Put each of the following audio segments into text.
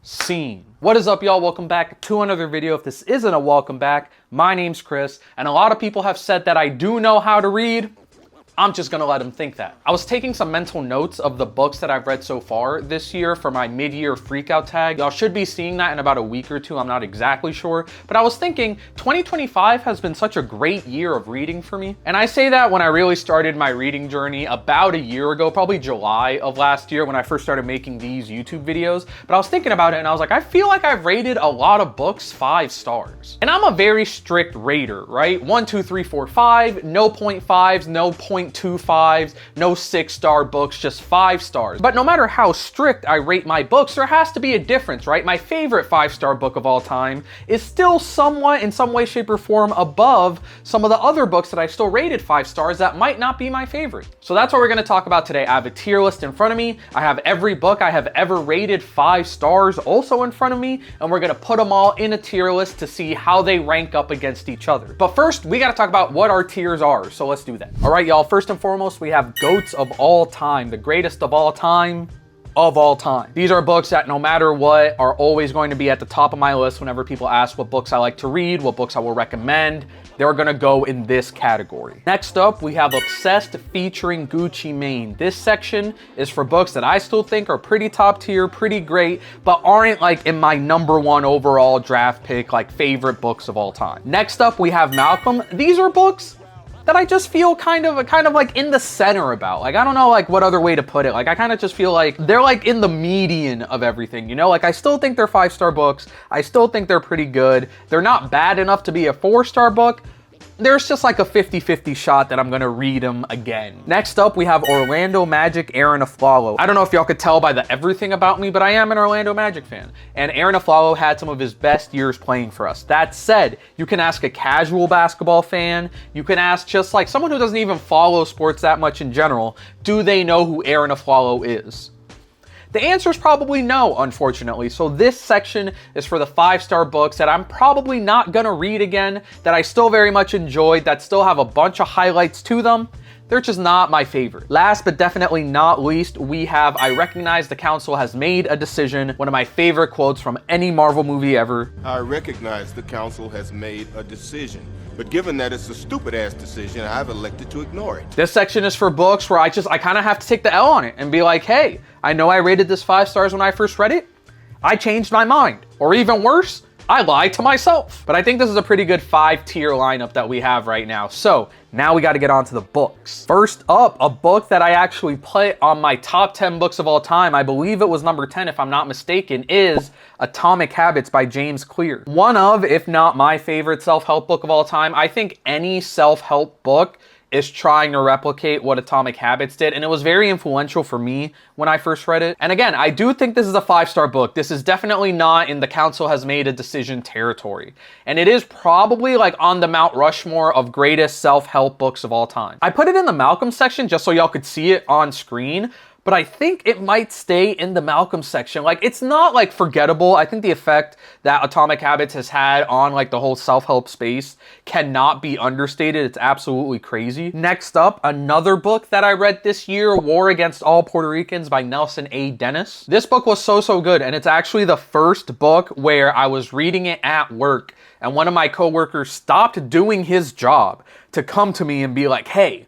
Scene. What is up, y'all? Welcome back to another video. If this isn't a welcome back, my name's Chris, and a lot of people have said that I do know how to read. I'm just gonna let them think that. I was taking some mental notes of the books that I've read so far this year for my mid-year freakout tag. Y'all should be seeing that in about a week or two. I'm not exactly sure, but I was thinking 2025 has been such a great year of reading for me. And I say that when I really started my reading journey about a year ago, probably July of last year when I first started making these YouTube videos. But I was thinking about it and I was like, I feel like I've rated a lot of books 5 stars. And I'm a very strict rater, right? 1, 2, 3, 4, 5, no 0.5s, no 0.25s, no 6-star books, just 5 stars. But no matter how strict I rate my books, there has to be a difference, right? My favorite 5-star book of all time is still somewhat, in some way, shape, or form, above some of the other books that I still rated 5 stars that might not be my favorite. So that's what we're gonna talk about today. I have a tier list in front of me. I have every book I have ever rated 5 stars also in front of me, and we're gonna put them all in a tier list to see how they rank up against each other. But first, we gotta talk about what our tiers are, so let's do that. All right, y'all, first and foremost, we have GOATs of all time, the greatest of all time. These are books that no matter what are always going to be at the top of my list whenever people ask what books I like to read, what books I will recommend. They're gonna go in this category. Next up, we have Obsessed featuring Gucci Mane. This section is for books that I still think are pretty top tier, pretty great, but aren't like in my #1 overall draft pick, like favorite books of all time. Next up, we have Malcolm. These are books that I just feel kind of like in the center about. Like, I don't know like what other way to put it. Like, I kind of just feel like they're like in the median of everything, you know? Like, I still think they're 5-star books. I still think they're pretty good. They're not bad enough to be a 4-star book. There's just like a 50-50 shot that I'm gonna read them again. Next up, we have Orlando Magic, Aaron Aflalo. I don't know if y'all could tell by the everything about me, but I am an Orlando Magic fan. And Aaron Aflalo had some of his best years playing for us. That said, you can ask a casual basketball fan, you can ask just like someone who doesn't even follow sports that much in general, do they know who Aaron Aflalo is? The answer is probably no, unfortunately. So this section is for the 5-star books that I'm probably not gonna read again, that I still very much enjoyed, that still have a bunch of highlights to them. They're just not my favorite. Last but definitely not least, we have I recognize the council has made a decision. One of my favorite quotes from any Marvel movie ever. I recognize the council has made a decision, but given that it's a stupid-ass decision, I've elected to ignore it. This section is for books where I kind of have to take the L on it and be like, hey, I know I rated this 5 stars when I first read it. I changed my mind. Or even worse, I lied to myself. But I think this is a pretty good 5-tier lineup that we have right now. So now we got to get on to the books. First up, a book that I actually put on my top 10 books of all time, I believe it was number 10 if I'm not mistaken, is Atomic Habits by James Clear. One of, if not my favorite self-help book of all time. I think any self-help book is trying to replicate what Atomic Habits did, and it was very influential for me when I first read it. And again, I do think this is a 5-star book. This is definitely not in the council has made a decision territory. And it is probably like on the Mount Rushmore of greatest self-help books of all time. I put it in the Malcolm section just so y'all could see it on screen, but I think it might stay in the Malcolm section. Like, it's not like forgettable. I think the effect that Atomic Habits has had on like the whole self-help space cannot be understated. It's absolutely crazy. Next up, another book that I read this year, War Against All Puerto Ricans by Nelson A. Dennis. This book was so good, and it's actually the first book where I was reading it at work, and one of my coworkers stopped doing his job to come to me and be like, hey,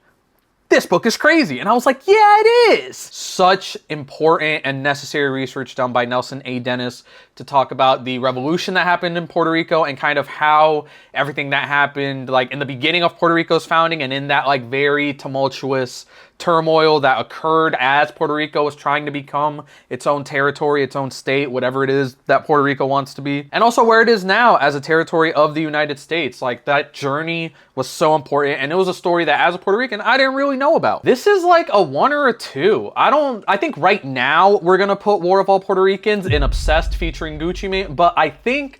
this book is crazy. And I was like, yeah, it is. Such important and necessary research done by Nelson A. Dennis to talk about the revolution that happened in Puerto Rico and kind of how everything that happened like in the beginning of Puerto Rico's founding and in that like very tumultuous turmoil that occurred as Puerto Rico was trying to become its own territory, its own state, whatever it is that Puerto Rico wants to be. And also where it is now as a territory of the United States. Like, that journey was so important, and it was a story that as a Puerto Rican, I didn't really know about. This is like a 1 or a 2. I think right now we're gonna put War of All Puerto Ricans in Obsessed featuring Gucci Mane, but I think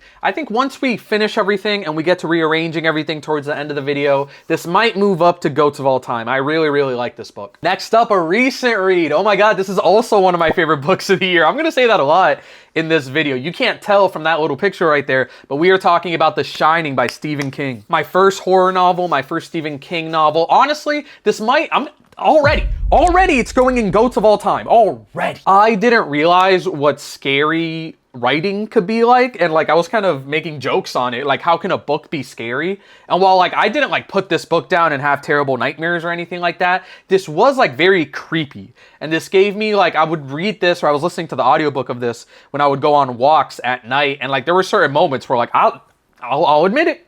once we finish everything and we get to rearranging everything towards the end of the video, this might move up to GOATs of all time. I really like this book. Next up, a recent read. Oh my God, this is also one of my favorite books of the year. I'm gonna say that a lot in this video. You can't tell from that little picture right there, but we are talking about The Shining by Stephen King. My first horror novel, my first Stephen King novel. Honestly, this might, Already it's going in GOATs of all time. Already. I didn't realize what scary writing could be like, and like I was kind of making jokes on it, like how can a book be scary? And while like I didn't like put this book down and have terrible nightmares or anything like that, this was like very creepy. And this gave me like, I would read this, or I was listening to the audiobook of this when I would go on walks at night, and like there were certain moments where like I'll admit it,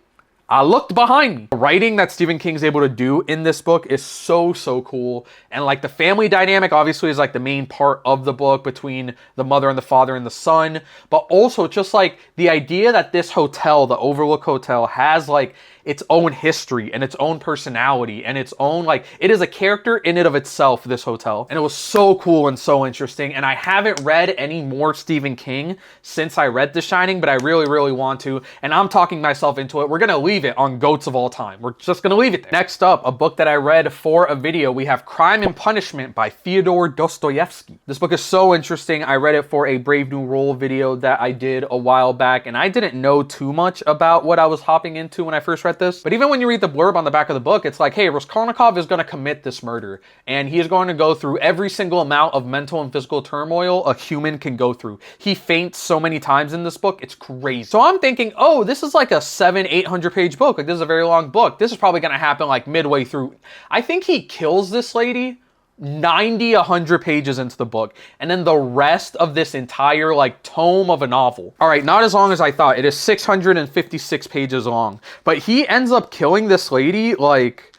I looked behind me. The writing that Stephen King's able to do in this book is so cool. And like the family dynamic obviously is like the main part of the book between the mother and the father and the son. But also just like the idea that this hotel, the Overlook Hotel, has like its own history and its own personality and its own, like, it is a character in and of itself, this hotel. And it was so cool and so interesting. And I haven't read any more Stephen King since I read The Shining, but I really want to. And I'm talking myself into it. We're gonna leave it on GOATs of all time. We're just gonna leave it there. Next up, a book that I read for a video, we have Crime and Punishment by Fyodor Dostoevsky. This book is so interesting. I read it for a Brave New World video that I did a while back, and I didn't know too much about what I was hopping into when I first read this. But even when you read the blurb on the back of the book, it's like, hey, Raskolnikov is going to commit this murder, and he is going to go through every single amount of mental and physical turmoil a human can go through. He faints so many times in this book, it's crazy. So I'm thinking, oh, this is like a 700-800 page book. Like, this is a very long book. This is probably going to happen like midway through. I think he kills this lady 90-100 pages into the book, and then the rest of this entire like tome of a novel. All right, not as long as I thought. It is 656 pages long, but he ends up killing this lady like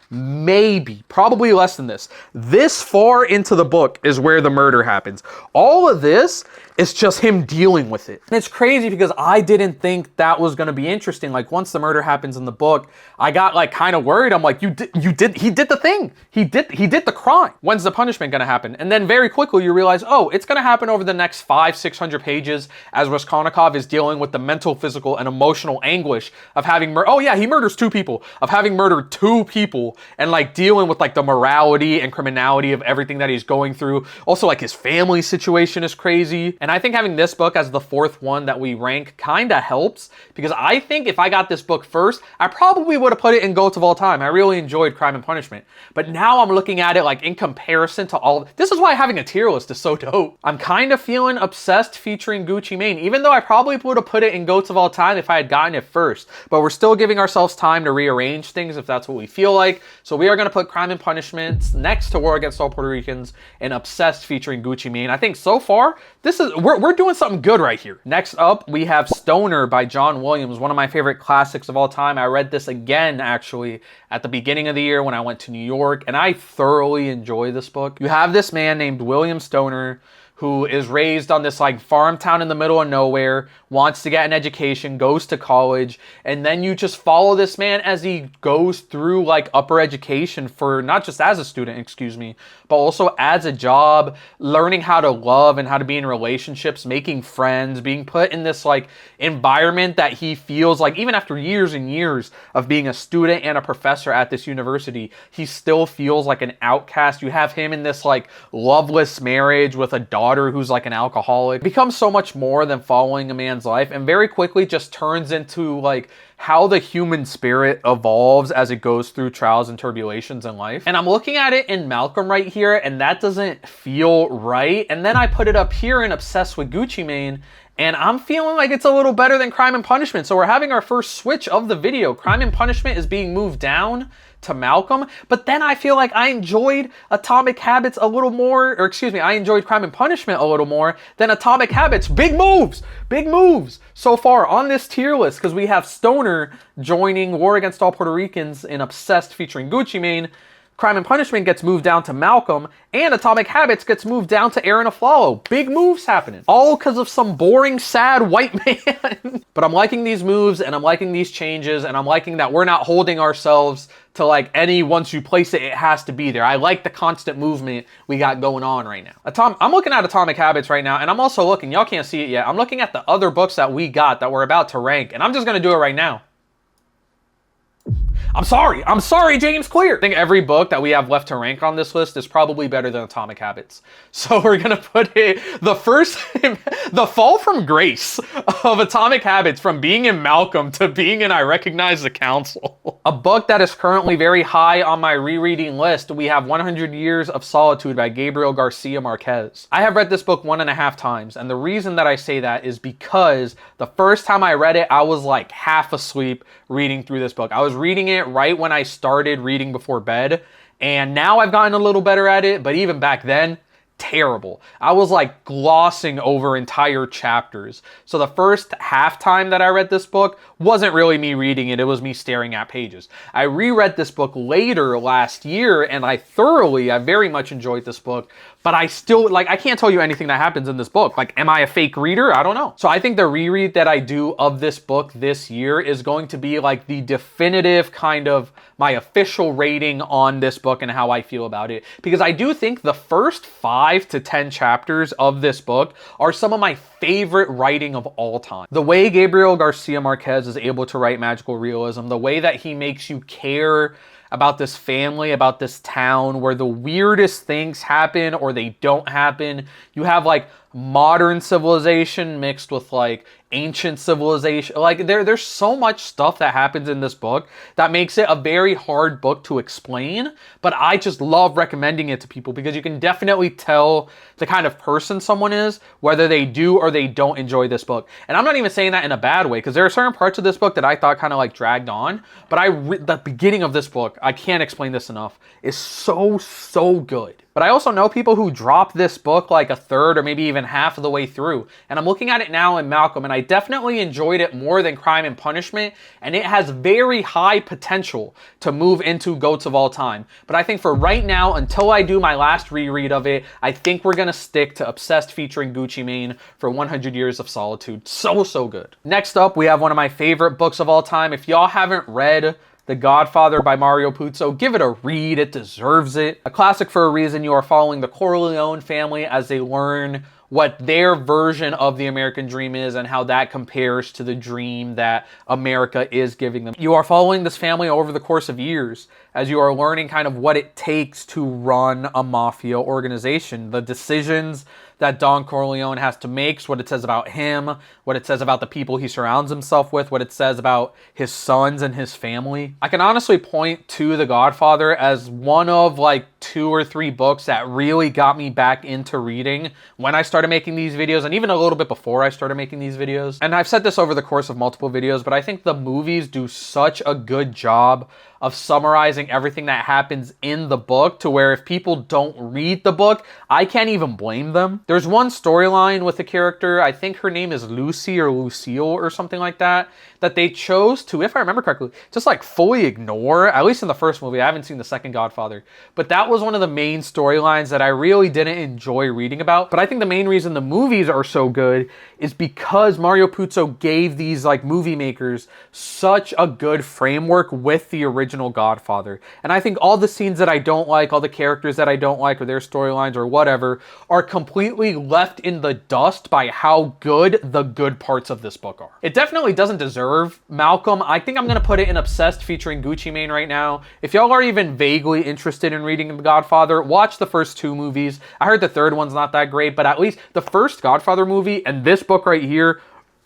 probably less than this. This far into the book is where the murder happens. All of this is just him dealing with it. And it's crazy because I didn't think that was going to be interesting. Like, once the murder happens in the book, I got like kind of worried. I'm like, he did the thing. He did the crime. When's the punishment going to happen? And then very quickly you realize, oh, it's going to happen over the next 500-600 pages as Raskolnikov is dealing with the mental, physical, and emotional anguish of having oh yeah, he murders 2 people, of having murdered 2 people, and like dealing with like the morality and criminality of everything that he's going through. Also, like, his family situation is crazy. And I think having this book as the 4th one that we rank kind of helps, because I think if I got this book first, I probably would have put it in GOATs of all time. I really enjoyed Crime and Punishment. But now I'm looking at it like in comparison to all, this is why having a tier list is so dope. I'm kind of feeling obsessed featuring Gucci Mane, even though I probably would have put it in GOATs of all time if I had gotten it first. But we're still giving ourselves time to rearrange things if that's what we feel like. So we are going to put Crime and Punishment next to War Against All Puerto Ricans and Obsessed featuring Gucci Mane. I think so far, this is, we're doing something good right here. Next up, we have Stoner by John Williams, one of my favorite classics of all time. I read this again, actually, at the beginning of the year when I went to New York, and I thoroughly enjoy this book. You have this man named William Stoner, who is raised on this like farm town in the middle of nowhere, wants to get an education, goes to college, and then you just follow this man as he goes through like upper education for not just as a student, excuse me, but also as a job, learning how to love and how to be in relationships, making friends, being put in this like environment that he feels like even after years and years of being a student and a professor at this university, he still feels like an outcast. You have him in this like loveless marriage with a daughter who's like an alcoholic. It becomes so much more than following a man's life, and very quickly just turns into like how the human spirit evolves as it goes through trials and tribulations in life. And I'm looking at it in Malcolm right here, and that doesn't feel right. And then I put it up here in Obsessed with Gucci Mane, and I'm feeling like it's a little better than Crime and Punishment. So we're having our first switch of the video. Crime and Punishment is being moved down to Malcolm, but then I feel like I enjoyed Atomic Habits a little more, or excuse me, I enjoyed Crime and Punishment a little more than Atomic Habits. Big moves so far on this tier list, because we have Stoner joining War Against All Puerto Ricans in Obsessed featuring Gucci Mane. Crime and Punishment gets moved down to Malcolm, and Atomic Habits gets moved down to Aaron Aflalo. Big moves happening. All because of some boring, sad white man. But I'm liking these moves, and I'm liking these changes, and I'm liking that we're not holding ourselves to like any, once you place it, it has to be there. I like the constant movement we got going on right now. I'm looking at Atomic Habits right now, and I'm also looking, y'all can't see it yet, I'm looking at the other books that we got that we're about to rank, and I'm just gonna do it right now. I'm sorry, James Clear. I think every book that we have left to rank on this list is probably better than Atomic Habits. So we're gonna put it, the Fall from Grace of Atomic Habits, from being in Malcolm to being in I Recognize the Council. A book that is currently very high on my rereading list, we have 100 Years of Solitude by Gabriel Garcia Marquez. I have read this book 1.5 times, and the reason that I say that is because the first time I read it, I was like half asleep reading through this book. I was reading it right when I started reading before bed, and now I've gotten a little better at it, but even back then, terrible. I was like glossing over entire chapters. So the first half time that I read this book wasn't really me reading it, it was me staring at pages. I reread this book later last year, and I very much enjoyed this book, but I still, like, I can't tell you anything that happens in this book. Like, am I a fake reader? I don't know. So I think the reread that I do of this book this year is going to be like the definitive kind of my official rating on this book and how I feel about it. Because I do think the first 5 to 10 chapters of this book are some of my favorite writing of all time. The way Gabriel Garcia Marquez is able to write magical realism, the way that he makes you care about this family, about this town, where the weirdest things happen or they don't happen. You have like modern civilization mixed with like ancient civilization. Like there's so much stuff that happens in this book that makes it a very hard book to explain, but I just love recommending it to people because you can definitely tell the kind of person someone is, whether they do or they don't enjoy this book. And I'm not even saying that in a bad way, because there are certain parts of this book that I thought kind of like dragged on, but the beginning of this book, I can't explain this enough, is so good. But I also know people who drop this book like a third or maybe even half of the way through. And I'm looking at it now in Malcolm, and I definitely enjoyed it more than Crime and Punishment. And it has very high potential to move into GOATs of all time. But I think for right now, until I do my last reread of it, I think we're going to stick to Obsessed featuring Gucci Mane for 100 Years of Solitude. So good. Next up, we have one of my favorite books of all time. If y'all haven't read The Godfather by Mario Puzo, give it a read, it deserves it. A classic for a reason. You are following the Corleone family as they learn what their version of the American dream is and how that compares to the dream that America is giving them. You are following this family over the course of years as you are learning kind of what it takes to run a mafia organization, the decisions that Don Corleone has to make, what it says about him, what it says about the people he surrounds himself with, what it says about his sons and his family. I can honestly point to The Godfather as one of like 2 or 3 books that really got me back into reading when I started making these videos, and even a little bit before I started making these videos. And I've said this over the course of multiple videos, but I think the movies do such a good job of summarizing everything that happens in the book to where if people don't read the book, I can't even blame them. There's one storyline with a character, I think her name is Lucy or Lucille or something like that, that they chose to, if I remember correctly, just like fully ignore, at least in the first movie. I haven't seen the second Godfather, but that was one of the main storylines that I really didn't enjoy reading about. But I think the main reason the movies are so good is because Mario Puzo gave these like movie makers such a good framework with the original Godfather. And I think all the scenes that I don't like, all the characters that I don't like, or their storylines or whatever, are completely left in the dust by how good the good parts of this book are. It definitely doesn't deserve Malcolm. I think I'm going to put it in Obsessed featuring Gucci Mane right now. If y'all are even vaguely interested in reading The Godfather, watch the first 2 movies. I heard the third one's not that great, but at least the first Godfather movie and this book right here,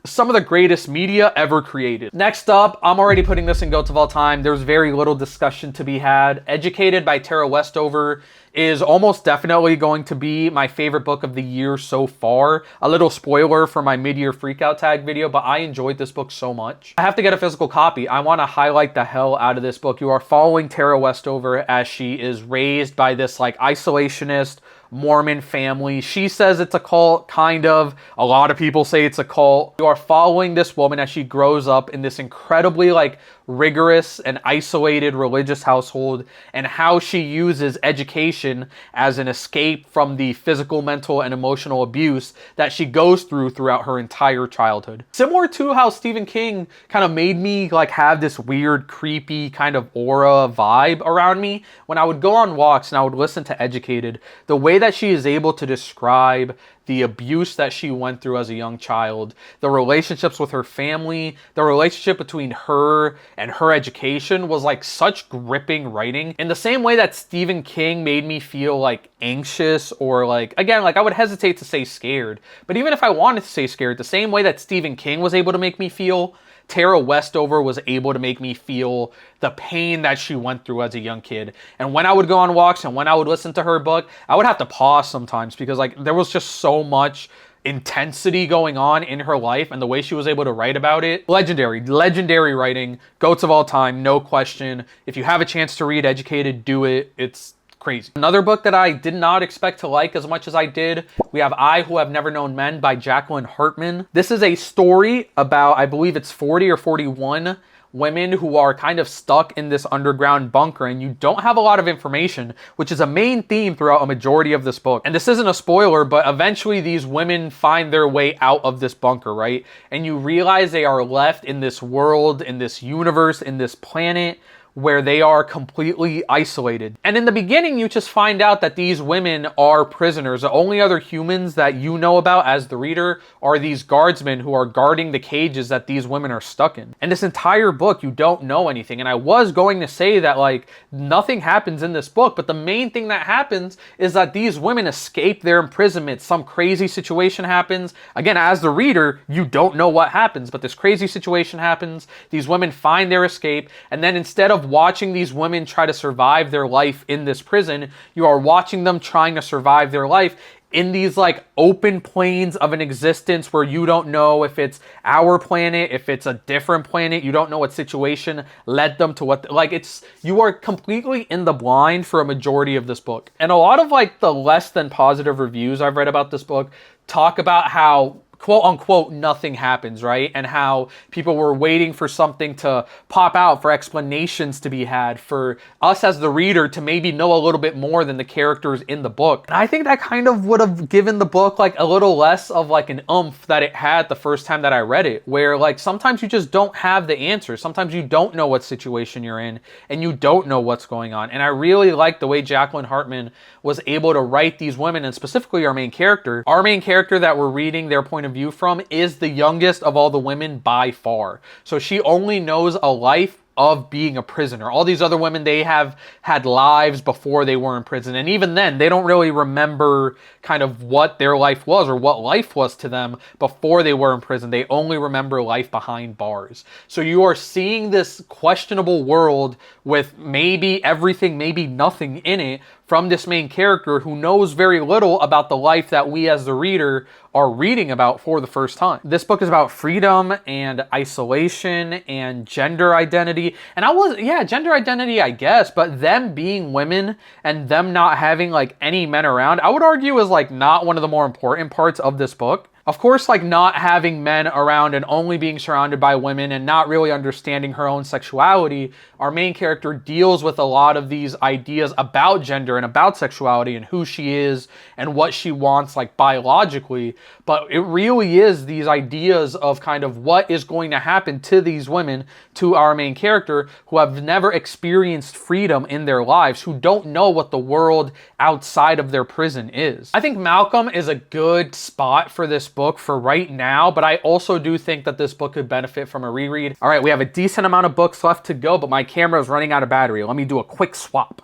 some of the greatest media ever created. Next up, I'm already putting this in GOATs of all time. There's very little discussion to be had. Educated by Tara Westover is almost definitely going to be my favorite book of the year so far. A little spoiler for my mid-year freakout tag video, but I enjoyed this book so much. I have to get a physical copy. I want to highlight the hell out of this book. You are following Tara Westover as she is raised by this like isolationist Mormon family. She says it's a cult, kind of. A lot of people say it's a cult. You are following this woman as she grows up in this incredibly like rigorous and isolated religious household, and how she uses education as an escape from the physical, mental, and emotional abuse that she goes throughout her entire childhood. Similar to how Stephen King kind of made me like have this weird, creepy kind of aura vibe around me when I would go on walks and I would listen to Educated. The way that she is able to describe the abuse that she went through as a young child, the relationships with her family, the relationship between her and her education was like such gripping writing. In the same way that Stephen King made me feel like anxious, or like, again, like I would hesitate to say scared, but even if I wanted to say scared, the same way that Stephen King was able to make me feel, Tara Westover was able to make me feel the pain that she went through as a young kid. And when I would go on walks and when I would listen to her book, I would have to pause sometimes because like there was just so much intensity going on in her life, and the way she was able to write about it, legendary writing, goats of all time, no question. If you have a chance to read Educated, do it. It's crazy. Another book that I did not expect to like as much as I did, we have I Who Have Never Known Men by Jacqueline Hartman. This is a story about, I believe it's 40 or 41 women who are kind of stuck in this underground bunker, and you don't have a lot of information, which is a main theme throughout a majority of this book. And this isn't a spoiler, but eventually these women find their way out of this bunker, right? And you realize they are left in this world, in this universe, in this planet, where they are completely isolated. And in the beginning, you just find out that these women are prisoners. The only other humans that you know about as the reader are these guardsmen who are guarding the cages that these women are stuck in. And this entire book, you don't know anything. And I was going to say that like nothing happens in this book, but the main thing that happens is that these women escape their imprisonment. Some crazy situation happens. Again, as the reader, you don't know what happens, but this crazy situation happens. These women find their escape, and then instead of watching these women try to survive their life in this prison, you are watching them trying to survive their life in these like open planes of an existence where you don't know if it's our planet, if it's a different planet. You don't know what situation led them to what, like it's, you are completely in the blind for a majority of this book. And a lot of like the less than positive reviews I've read about this book talk about how quote unquote nothing happens, right? And how people were waiting for something to pop out, for explanations to be had, for us as the reader to maybe know a little bit more than the characters in the book. And I think that kind of would have given the book like a little less of like an oomph that it had the first time that I read it, where like sometimes you just don't have the answer. Sometimes you don't know what situation you're in and you don't know what's going on. And I really like the way Jacqueline Hartman was able to write these women, and specifically our main character. Our main character that we're reading their point of view from is the youngest of all the women by far. So she only knows a life of being a prisoner. All these other women, they have had lives before they were in prison. And even then, they don't really remember kind of what their life was or what life was to them before they were in prison. They only remember life behind bars. So you are seeing this questionable world with maybe everything, maybe nothing in it from this main character who knows very little about the life that we as the reader are reading about for the first time. This book is about freedom and isolation and gender identity. And gender identity, I guess, but them being women and them not having like any men around, I would argue is like not one of the more important parts of this book. Of course, like not having men around and only being surrounded by women and not really understanding her own sexuality, our main character deals with a lot of these ideas about gender and about sexuality and who she is and what she wants like biologically. But it really is these ideas of kind of what is going to happen to these women, to our main character, who have never experienced freedom in their lives, who don't know what the world outside of their prison is. I think Malcolm is a good spot for this book for right now, but I also do think that this book could benefit from a reread. All right, we have a decent amount of books left to go, but my camera is running out of battery. Let me do a quick swap.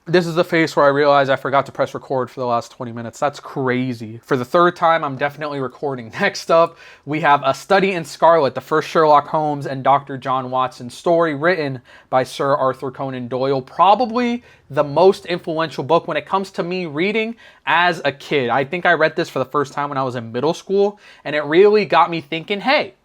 This is the face where I realize I forgot to press record for the last 20 minutes. That's crazy. For the third time, I'm definitely recording. Next up, we have A Study in Scarlet, the first Sherlock Holmes and Dr. John Watson story written by Sir Arthur Conan Doyle. Probably the most influential book when it comes to me reading as a kid. I think I read this for the first time when I was in middle school, and it really got me thinking, hey,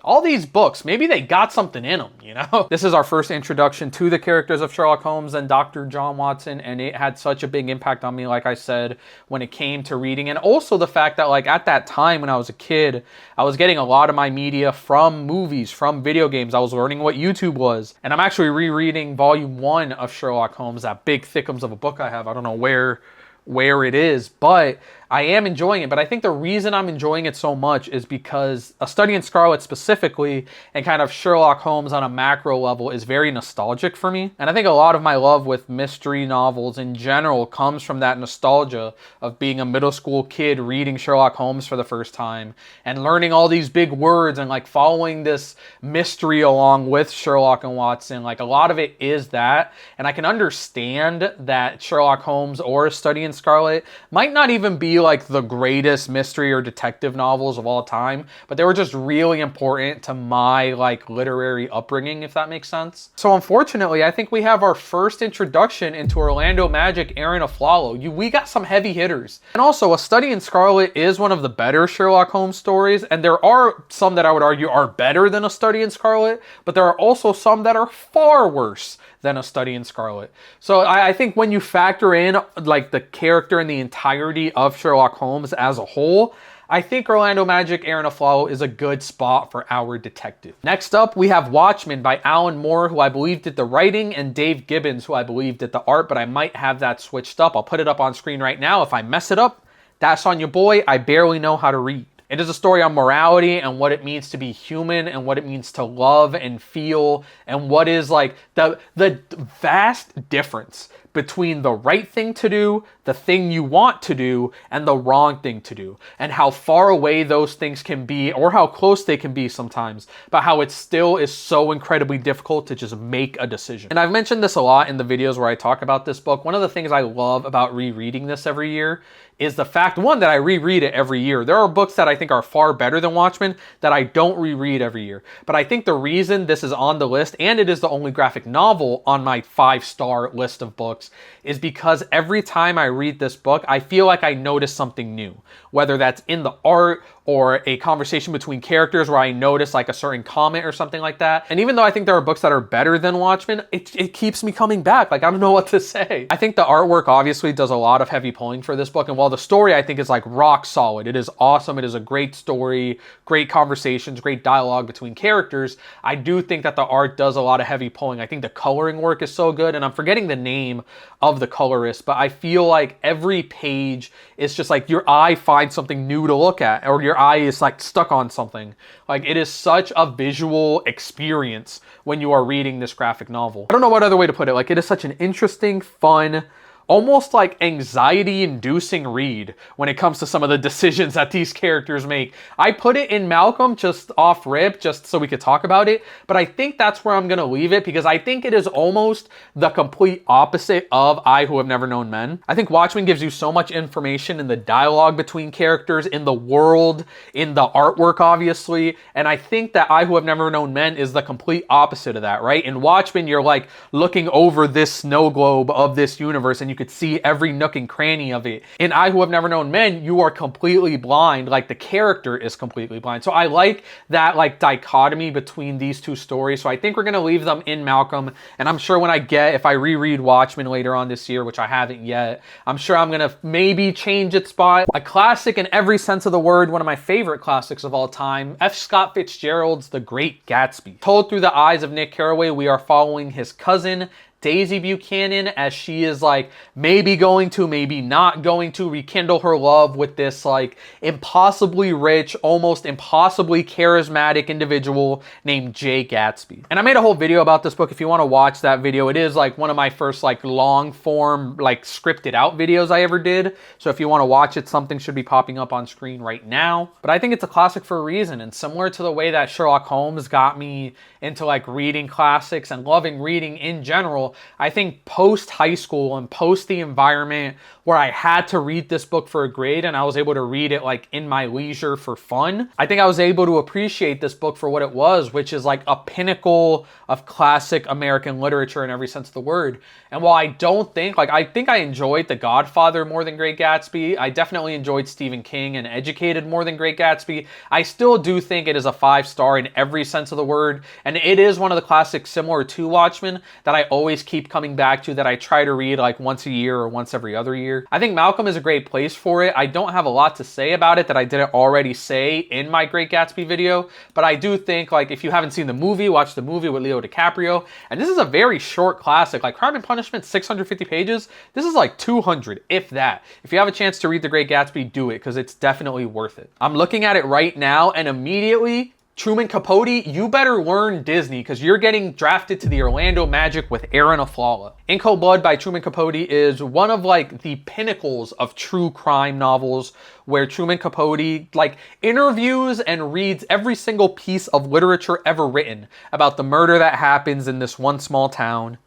all these books, maybe they got something in them, you know? This is our first introduction to the characters of Sherlock Holmes and Dr. John Watson, and it had such a big impact on me, like I said, when it came to reading. And also the fact that, like, at that time when I was a kid, I was getting a lot of my media from movies, from video games. I was learning what YouTube was. And I'm actually rereading Volume 1 of Sherlock Holmes, that big thickums of a book I have. I don't know where it is, but I am enjoying it, but I think the reason I'm enjoying it so much is because A Study in Scarlet specifically, and kind of Sherlock Holmes on a macro level, is very nostalgic for me. And I think a lot of my love with mystery novels in general comes from that nostalgia of being a middle school kid reading Sherlock Holmes for the first time and learning all these big words and like following this mystery along with Sherlock and Watson. Like a lot of it is that, and I can understand that Sherlock Holmes or A Study in Scarlet might not even be like the greatest mystery or detective novels of all time, but they were just really important to my like literary upbringing, if that makes sense. So unfortunately, I think we have our first introduction into Orlando Magic Aaron Aflalo. We got some heavy hitters. And also, A Study in Scarlet is one of the better Sherlock Holmes stories, and there are some that I would argue are better than A Study in Scarlet, but there are also some that are far worse than A Study in Scarlet. So I think when you factor in like the character and the entirety of Sherlock Holmes as a whole, I think Orlando Magic Aaron Aflalo is a good spot for our detective. Next up, we have Watchmen by Alan Moore, who I believe did the writing, and Dave Gibbons, who I believe did the art, but I might have that switched up. I'll put it up on screen right now. If I mess it up, that's on your boy. I barely know how to read. It is a story on morality and what it means to be human and what it means to love and feel and what is like the vast difference between the right thing to do, the thing you want to do, and the wrong thing to do, and how far away those things can be or how close they can be sometimes, but how it still is so incredibly difficult to just make a decision. And I've mentioned this a lot in the videos where I talk about this book. One of the things I love about rereading this every year is the fact, one, that I reread it every year. There are books that I think are far better than Watchmen that I don't reread every year. But I think the reason this is on the list, and it is the only graphic novel on my 5-star list of books, is because every time I read this book, I feel like I notice something new. Whether that's in the art or a conversation between characters where I notice like a certain comment or something like that. And even though I think there are books that are better than Watchmen, it keeps me coming back. Like, I don't know what to say. I think the artwork obviously does a lot of heavy pulling for this book. And while the story I think is like rock solid, it is awesome. It is a great story, great conversations, great dialogue between characters. I do think that the art does a lot of heavy pulling. I think the coloring work is so good, and I'm forgetting the name of the colorist, but I feel like every page is just like your eye finds something new to look at, or your eye is like stuck on something. Like, it is such a visual experience when you are reading this graphic novel. I don't know what other way to put it. Like, it is such an interesting, fun, almost like anxiety-inducing read when it comes to some of the decisions that these characters make. I put it in Malcolm just off rip, just so we could talk about it, but I think that's where I'm gonna leave it because I think it is almost the complete opposite of I Who Have Never Known Men. I think Watchmen gives you so much information in the dialogue between characters, in the world, in the artwork, obviously, and I think that I Who Have Never Known Men is the complete opposite of that, right? In Watchmen, you're like looking over this snow globe of this universe and you could see every nook and cranny of it. In I Who Have Never Known Men, you are completely blind, like the character is completely blind. So I like that like dichotomy between these two stories. So I think we're gonna leave them in Malcolm, and I'm sure if I reread Watchmen later on this year, which I haven't yet, I'm sure I'm gonna maybe change its spot. A classic in every sense of the word, one of my favorite classics of all time, F. Scott Fitzgerald's The Great Gatsby. Told through the eyes of Nick Carraway, we are following his cousin, Daisy Buchanan, as she is like maybe going to, maybe not going to rekindle her love with this like impossibly rich, almost impossibly charismatic individual named Jay Gatsby. And I made a whole video about this book. If you want to watch that video, it is like one of my first like long form, like scripted out videos I ever did. So if you want to watch it, something should be popping up on screen right now. But I think it's a classic for a reason. And similar to the way that Sherlock Holmes got me into like reading classics and loving reading in general, I think post high school and post the environment where I had to read this book for a grade and I was able to read it like in my leisure for fun, I think I was able to appreciate this book for what it was, which is like a pinnacle of classic American literature in every sense of the word. And while I don't think, like, I think I enjoyed The Godfather more than Great Gatsby, I definitely enjoyed Stephen King and Educated more than Great Gatsby, I still do think it is a 5-star in every sense of the word. And it is one of the classics similar to Watchmen that I always always keep coming back to that I try to read like once a year or once every other year. I think Malcolm is a great place for it. I don't have a lot to say about it that I didn't already say in my Great Gatsby video, but I do think like if you haven't seen the movie, watch the movie with Leo DiCaprio. And this is a very short classic. Like Crime and Punishment, 650 pages. This is like 200, if that. If you have a chance to read The Great Gatsby, do it, because it's definitely worth it. I'm looking at it right now, and immediately, Truman Capote, you better learn Disney, because you're getting drafted to the Orlando Magic with Aaron Aflalo. In Cold Blood by Truman Capote is one of like the pinnacles of true crime novels, where Truman Capote like interviews and reads every single piece of literature ever written about the murder that happens in this one small town,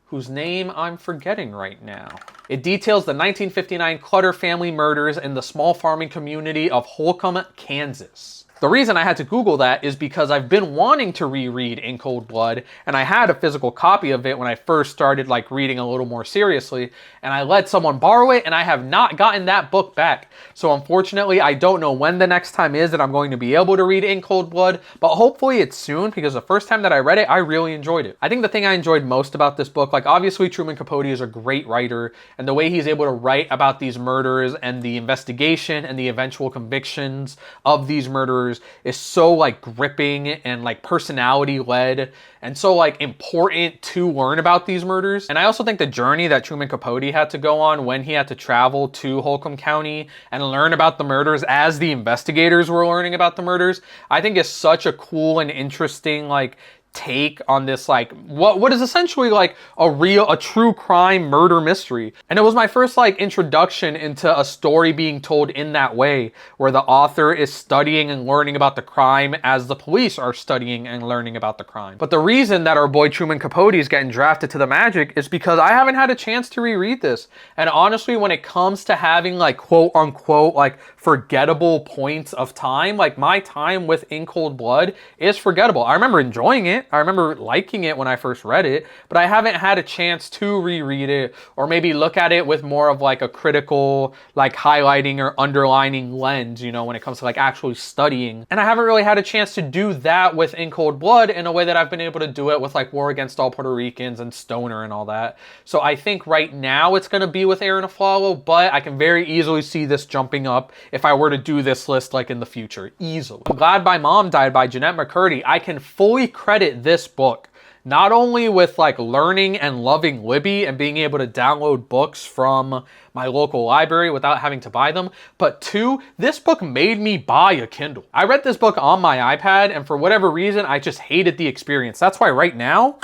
whose name I'm forgetting right now. It details the 1959 Clutter family murders in the small farming community of Holcomb, Kansas. The reason I had to Google that is because I've been wanting to reread In Cold Blood, and I had a physical copy of it when I first started like reading a little more seriously, and I let someone borrow it, and I have not gotten that book back. So unfortunately, I don't know when the next time is that I'm going to be able to read In Cold Blood, but hopefully it's soon, because the first time that I read it, I really enjoyed it. I think the thing I enjoyed most about this book, like obviously Truman Capote is a great writer, and the way he's able to write about these murders and the investigation and the eventual convictions of these murderers is so like gripping and like personality led and so like important to learn about these murders. And I also think the journey that Truman Capote had to go on when he had to travel to Holcomb County and learn about the murders as the investigators were learning about the murders, I think is such a cool and interesting like take on this like what is essentially like a true crime murder mystery. And it was my first like introduction into a story being told in that way, where the author is studying and learning about the crime as the police are studying and learning about the crime. But the reason that our boy Truman Capote is getting drafted to the Magic is because I haven't had a chance to reread this. And honestly, when it comes to having like quote unquote like forgettable points of time, like my time with In Cold Blood is forgettable. I remember enjoying it. I remember liking it when I first read it, but I haven't had a chance to reread it or maybe look at it with more of like a critical, like highlighting or underlining lens, you know, when it comes to like actually studying. And I haven't really had a chance to do that with In Cold Blood in a way that I've been able to do it with like War Against All Puerto Ricans and Stoner and all that. So I think right now it's going to be with Aaron Aflalo, but I can very easily see this jumping up if I were to do this list like in the future, easily. I'm Glad My Mom Died by Jennette McCurdy. I can fully credit this book not only with like learning and loving Libby and being able to download books from my local library without having to buy them, but two, this book made me buy a Kindle. I read this book on my iPad, and for whatever reason, I just hated the experience. That's why right now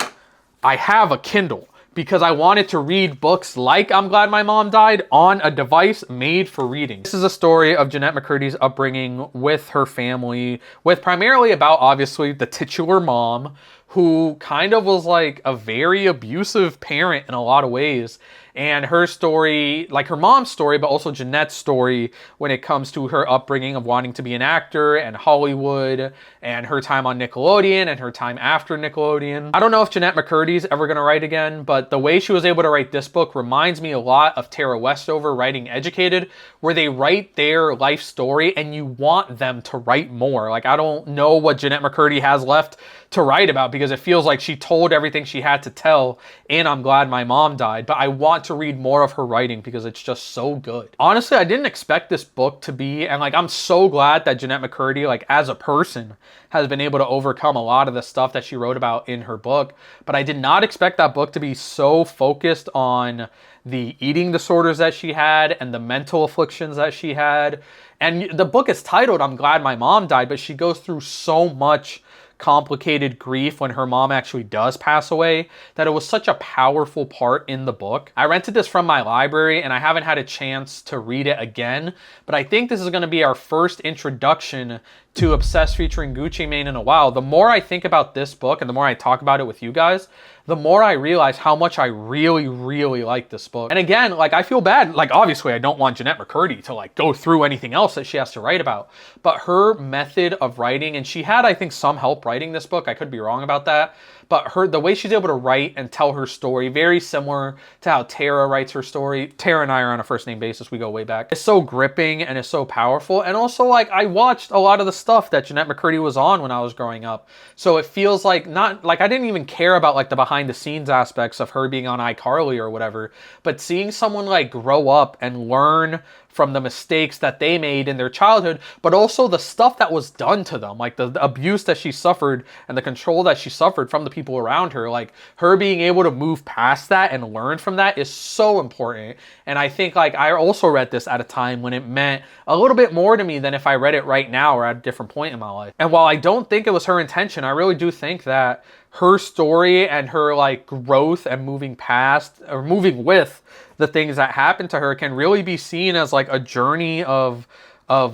I have a Kindle, because I wanted to read books like I'm Glad My Mom Died on a device made for reading. This is a story of Jennette McCurdy's upbringing with her family, with primarily about obviously the titular mom, who kind of was like a very abusive parent in a lot of ways. And her story, like her mom's story, but also Jennette's story when it comes to her upbringing of wanting to be an actor and Hollywood and her time on Nickelodeon and her time after Nickelodeon. I don't know if Jennette McCurdy's ever going to write again, but the way she was able to write this book reminds me a lot of Tara Westover writing Educated, where they write their life story and you want them to write more. Like, I don't know what Jennette McCurdy has left to write about, because it feels like she told everything she had to tell in I'm Glad My Mom Died, but I want to read more of her writing because it's just so good. Honestly, I didn't expect this book to be, and like I'm so glad that Jennette McCurdy, like as a person, has been able to overcome a lot of the stuff that she wrote about in her book, but I did not expect that book to be so focused on the eating disorders that she had and the mental afflictions that she had. And the book is titled I'm Glad My Mom Died, but she goes through so much complicated grief when her mom actually does pass away that it was such a powerful part in the book. I rented this from my library and I haven't had a chance to read it again, but I think this is going to be our first introduction to Obsessed featuring Gucci Mane in a while. The more I think about this book and the more I talk about it with you guys, the more I realize how much I really, really like this book. And again, like I feel bad, like obviously I don't want Jennette McCurdy to like go through anything else that she has to write about, but her method of writing, and she had, I think, some help writing this book, I could be wrong about that, but the way she's able to write and tell her story, very similar to how Tara writes her story. Tara and I are on a first name basis. We go way back. It's so gripping and it's so powerful. And also, like, I watched a lot of the stuff that Jeanette McCurdy was on when I was growing up. So it feels like not like I didn't even care about like the behind the scenes aspects of her being on iCarly or whatever, but seeing someone like grow up and learn from the mistakes that they made in their childhood, but also the stuff that was done to them, like the abuse that she suffered and the control that she suffered from the people around her. Like, her being able to move past that and learn from that is so important. And I think, like, I also read this at a time when it meant a little bit more to me than if I read it right now or at a different point in my life. And while I don't think it was her intention, I really do think that her story and her like growth and moving past or moving with the things that happened to her can really be seen as like a journey of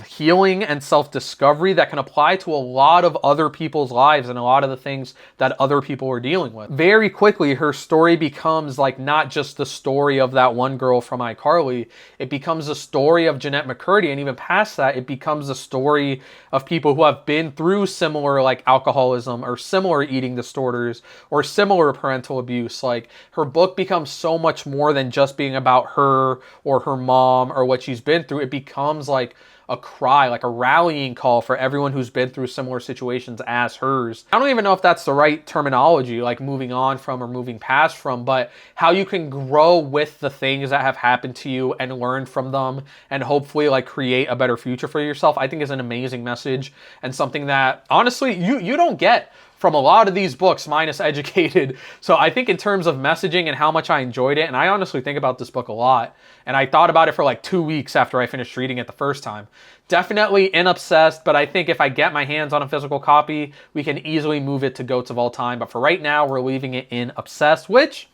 healing and self-discovery that can apply to a lot of other people's lives and a lot of the things that other people are dealing with. Very quickly, her story becomes like not just the story of that one girl from iCarly. It becomes the story of Jeanette McCurdy, and even past that, it becomes the story of people who have been through similar like alcoholism or similar eating disorders or similar parental abuse. Like, her book becomes so much more than just being about her or her mom or what she's been through. It becomes like a cry, like a rallying call for everyone who's been through similar situations as hers. I don't even know if that's the right terminology, like moving on from or moving past from, but how you can grow with the things that have happened to you and learn from them and hopefully like create a better future for yourself, I think is an amazing message and something that honestly you don't get from a lot of these books, minus Educated. So I think in terms of messaging and how much I enjoyed it, and I honestly think about this book a lot, and I thought about it for like 2 weeks after I finished reading it the first time. Definitely in Obsessed, but I think if I get my hands on a physical copy, we can easily move it to Goats of All Time. But for right now, we're leaving it in Obsessed, which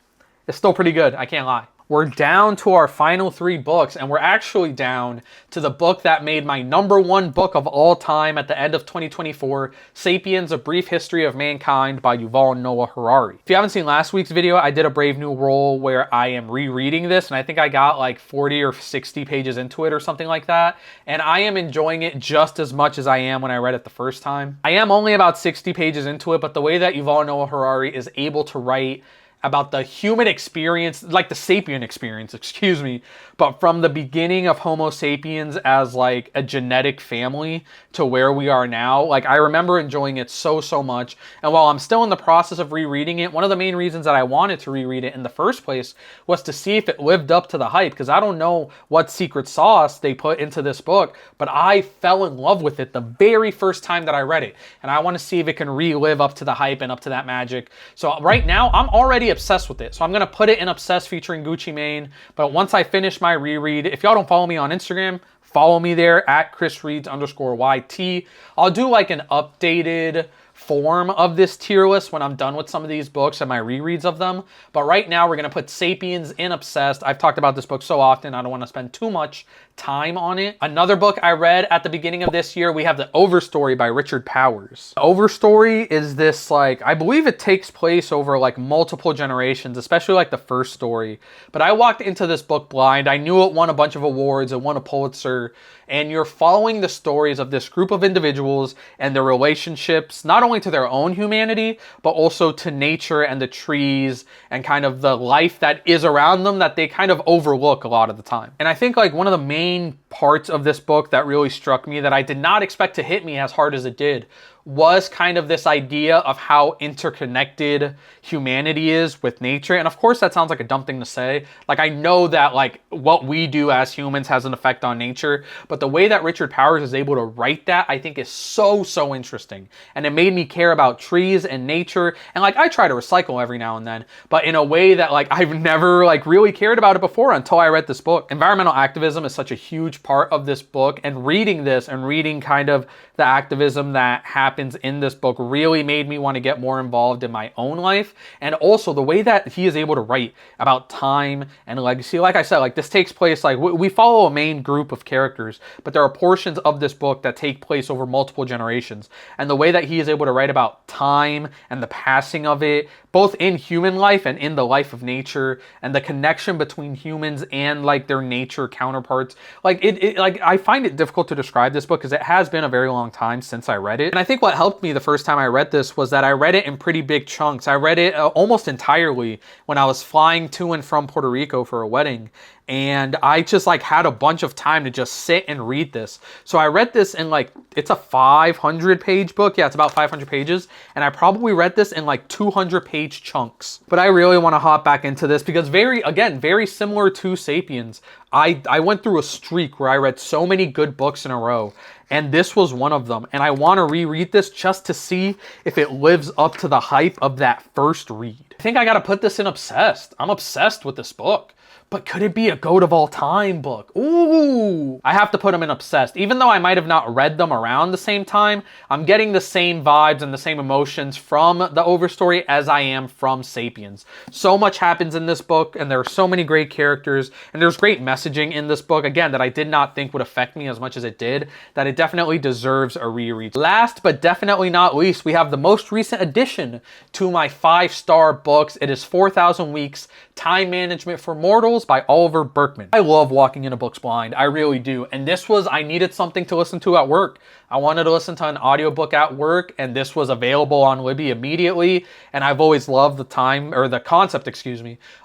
is still pretty good, I can't lie. We're down to our final 3 books, and we're actually down to the book that made my #1 book of all time at the end of 2024, Sapiens, A Brief History of Mankind by Yuval Noah Harari. If you haven't seen last week's video, I did a Brave New World where I am rereading this, and I think I got like 40 or 60 pages into it or something like that, and I am enjoying it just as much as I am when I read it the first time. I am only about 60 pages into it, but the way that Yuval Noah Harari is able to write about the human experience, like the sapien experience, excuse me, but from the beginning of Homo sapiens as like a genetic family to where we are now, like I remember enjoying it so much. And while I'm still in the process of rereading it, one of the main reasons that I wanted to reread it in the first place was to see if it lived up to the hype, because I don't know what secret sauce they put into this book, but I fell in love with it the very first time that I read it. And I want to see if it can relive up to the hype and up to that magic. So right now, I'm already obsessed with it. So I'm going to put it in Obsessed featuring Gucci Mane. But once I finish my reread, if y'all don't follow me on Instagram, follow me there at chrisreads_YT. I'll do like an updated form of this tier list when I'm done with some of these books and my rereads of them. But right now we're going to put Sapiens in Obsessed. I've talked about this book so often, I don't want to spend too much time on it. Another book I read at the beginning of this year, we have The Overstory by Richard Powers. The Overstory is this, like, I believe it takes place over like multiple generations, especially like the first story. But I walked into this book blind. I knew it won a bunch of awards, it won a Pulitzer, and you're following the stories of this group of individuals and their relationships, not only to their own humanity, but also to nature and the trees and kind of the life that is around them that they kind of overlook a lot of the time. And I think like one of the main parts of this book that really struck me that I did not expect to hit me as hard as it did was kind of this idea of how interconnected humanity is with nature. And of course that sounds like a dumb thing to say. Like, I know that like what we do as humans has an effect on nature, but the way that Richard Powers is able to write that, I think is so interesting. And it made me care about trees and nature. And like, I try to recycle every now and then, but in a way that like I've never like really cared about it before until I read this book. Environmental activism is such a huge part of this book, and reading this and reading kind of the activism that happens in this book really made me want to get more involved in my own life. And also the way that he is able to write about time and legacy. Like I said, like this takes place, like we follow a main group of characters, but there are portions of this book that take place over multiple generations. And the way that he is able to write about time and the passing of it, both in human life and in the life of nature, and the connection between humans and like their nature counterparts, like like, I find it difficult to describe this book because it has been a very long time since I read it. And I think what helped me the first time I read this was that I read it in pretty big chunks. I read it almost entirely when I was flying to and from Puerto Rico for a wedding. And I just like had a bunch of time to just sit and read this. So I read this in like, it's a 500 page book. Yeah, it's about 500 pages. And I probably read this in like 200 page chunks. But I really want to hop back into this because very similar to Sapiens, I went through a streak where I read so many good books in a row. And this was one of them. And I want to reread this just to see if it lives up to the hype of that first read. I think I got to put this in obsessed. I'm obsessed with this book. But could it be a GOAT of all time book? Ooh, I have to put them in obsessed. Even though I might have not read them around the same time, I'm getting the same vibes and the same emotions from the Overstory as I am from Sapiens. So much happens in this book, and there are so many great characters, and there's great messaging in this book, again, that I did not think would affect me as much as it did, that it definitely deserves a reread. Last but definitely not least, we have the most recent addition to my 5-star books. It is 4,000 Weeks, Time Management for Mortals by Oliver Burkeman. I love walking into books blind. I really do. And this was, I needed something to listen to at work. I wanted to listen to an audiobook at work, and this was available on Libby immediately. And I've always loved the concept,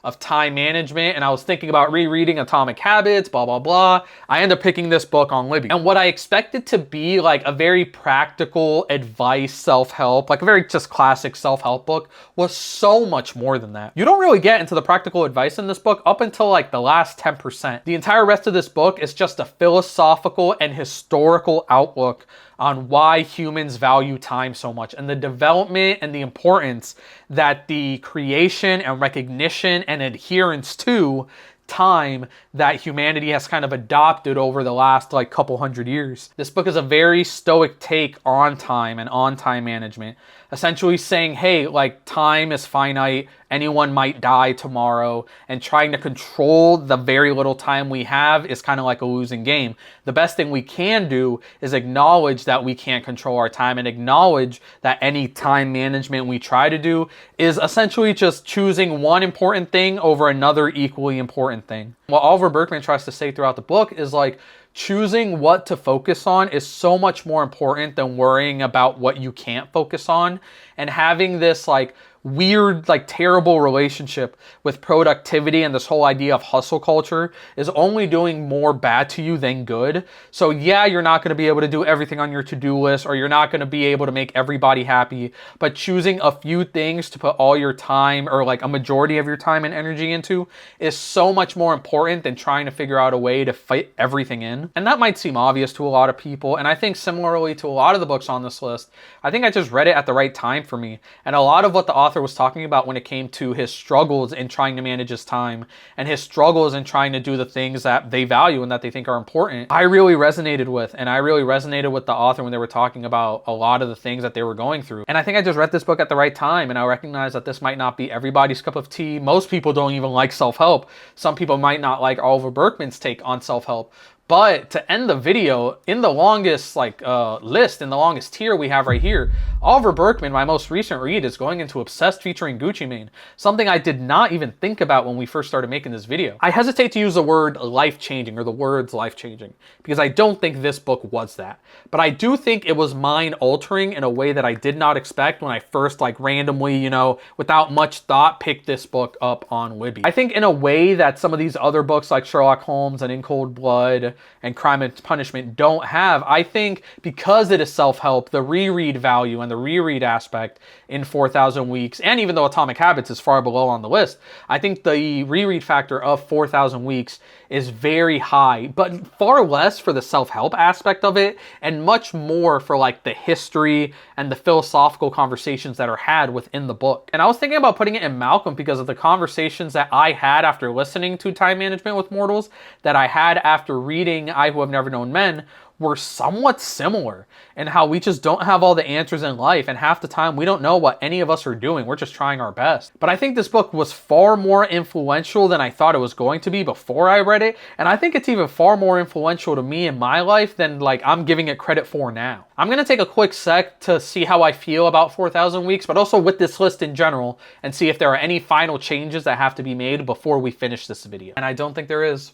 of time management. And I was thinking about rereading Atomic Habits, blah, blah, blah. I ended up picking this book on Libby. And what I expected to be like a very practical advice, self-help, like a very just classic self-help book, was so much more than that. You don't really get into the practical advice in this book up until like the last 10%. The entire rest of this book is just a philosophical and historical outlook on why humans value time so much and the development and the importance that the creation and recognition and adherence to time that humanity has kind of adopted over the last like couple hundred years. This book is a very stoic take on time and on time management, essentially saying, hey, like, time is finite, anyone might die tomorrow, and trying to control the very little time we have is kind of like a losing game. The best thing we can do is acknowledge that we can't control our time and acknowledge that any time management we try to do is essentially just choosing one important thing over another equally important thing. What Oliver Burkeman tries to say throughout the book is like, choosing what to focus on is so much more important than worrying about what you can't focus on, and having this like weird, like terrible relationship with productivity and this whole idea of hustle culture is only doing more bad to you than good. So yeah, you're not going to be able to do everything on your to-do list, or you're not going to be able to make everybody happy, but choosing a few things to put all your time, or like a majority of your time and energy into, is so much more important than trying to figure out a way to fit everything in. And that might seem obvious to a lot of people, and I think similarly to a lot of the books on this list, I think I just read it at the right time for me. And a lot of what the author was talking about when it came to his struggles in trying to manage his time and his struggles in trying to do the things that they value and that they think are important, I really resonated with. And I really resonated with the author when they were talking about a lot of the things that they were going through. And I think I just read this book at the right time, and I recognize that this might not be everybody's cup of tea. Most people don't even like self-help. Some people might not like Oliver Burkeman's take on self-help. But to end the video, in the longest list, in the longest tier we have right here, Oliver Burkeman, my most recent read, is going into Obsessed featuring Gucci Mane, something I did not even think about when we first started making this video. I hesitate to use the word life-changing, or the words life-changing, because I don't think this book was that. But I do think it was mind-altering in a way that I did not expect when I first randomly, without much thought, picked this book up on Libby. I think in a way that some of these other books like Sherlock Holmes and In Cold Blood and Crime and Punishment don't have, I think because it is self-help, the reread value and the reread aspect in 4,000 Weeks, and even though Atomic Habits is far below on the list, I think the reread factor of 4,000 Weeks is very high, but far less for the self-help aspect of it, and much more for the history and the philosophical conversations that are had within the book. And I was thinking about putting it in Malcolm because of the conversations that I had after listening to Time Management with Mortals, that I had after reading I Who Have Never Known Men, were somewhat similar in how we just don't have all the answers in life, and half the time we don't know what any of us are doing. We're just trying our best. But I think this book was far more influential than I thought it was going to be before I read it, and I think it's even far more influential to me in my life than I'm giving it credit for now. I'm going to take a quick sec to see how I feel about 4,000 Weeks, but also with this list in general, and see if there are any final changes that have to be made before we finish this video. And I don't think there is.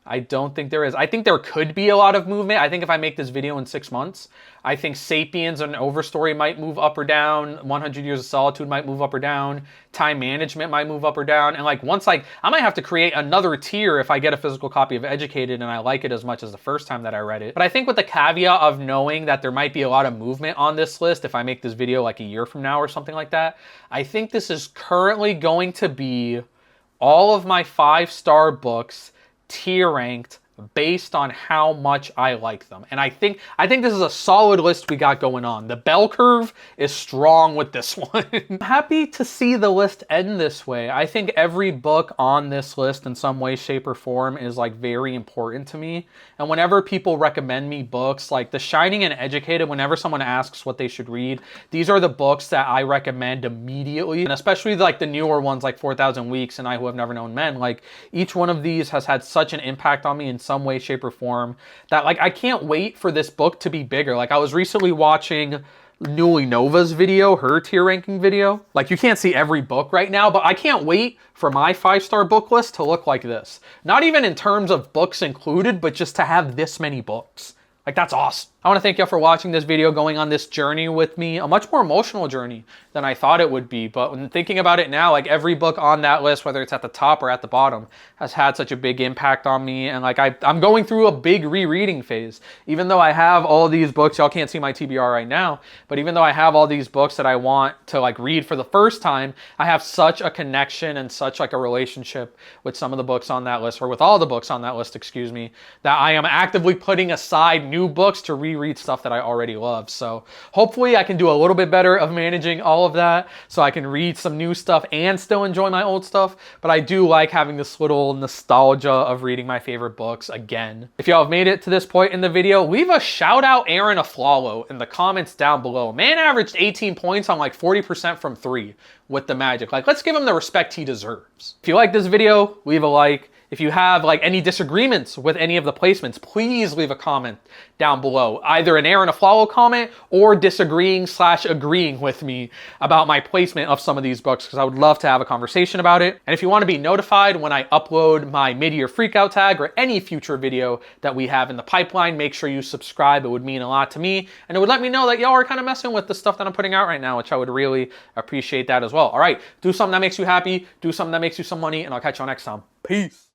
I don't think there is. I think there could be a lot of movement. I think if I make this video in 6 months, I think Sapiens and Overstory might move up or down. 100 Years of Solitude might move up or down. Time Management might move up or down. And like once I might have to create another tier if I get a physical copy of Educated and I like it as much as the first time that I read it. But I think with the caveat of knowing that there might be a lot of movement on this list if I make this video like a year from now or something like that, I think this is currently going to be all of my 5-star books tier ranked based on how much I like them. And I think this is a solid list we got going on. The bell curve is strong with this one. I'm happy to see the list end this way. I think every book on this list in some way, shape, or form is like very important to me. And whenever people recommend me books like The Shining and Educated, whenever someone asks what they should read, these are the books that I recommend immediately. And especially like the newer ones like 4,000 Weeks and I Who Have Never Known Men, like each one of these has had such an impact on me in some way, shape, or form that like I can't wait for this book to be bigger. Like I was recently watching Newly Nova's video, her tier ranking video. Like you can't see every book right now, but I can't wait for my 5-star book list to look like this. Not even in terms of books included, but just to have this many books. Like that's awesome. I want to thank y'all for watching this video, going on this journey with me, a much more emotional journey than I thought it would be. But when thinking about it now, like every book on that list, whether it's at the top or at the bottom, has had such a big impact on me. And like I'm going through a big rereading phase. Even though I have all these books, y'all can't see my TBR right now, but even though I have all these books that I want to like read for the first time, I have such a connection and such like a relationship with some of the books on that list, or with all the books on that list, excuse me, that I am actively putting aside new books to reread stuff that I already love. So hopefully I can do a little bit better of managing all of that so I can read some new stuff and still enjoy my old stuff. But I do like having this little nostalgia of reading my favorite books again. If y'all have made it to this point in the video, leave a shout out Aaron Aflalo in the comments down below. Man averaged 18 points on like 40% from 3 with the Magic. Like, let's give him the respect he deserves. If you like this video, leave a like. If you have like any disagreements with any of the placements, please leave a comment down below. Either an Aaron Aflalo comment or disagreeing/agreeing with me about my placement of some of these books, because I would love to have a conversation about it. And if you want to be notified when I upload my mid-year freakout tag or any future video that we have in the pipeline, make sure you subscribe. It would mean a lot to me. And it would let me know that y'all are kind of messing with the stuff that I'm putting out right now, which I would really appreciate that as well. All right, do something that makes you happy, do something that makes you some money, and I'll catch y'all next time. Peace.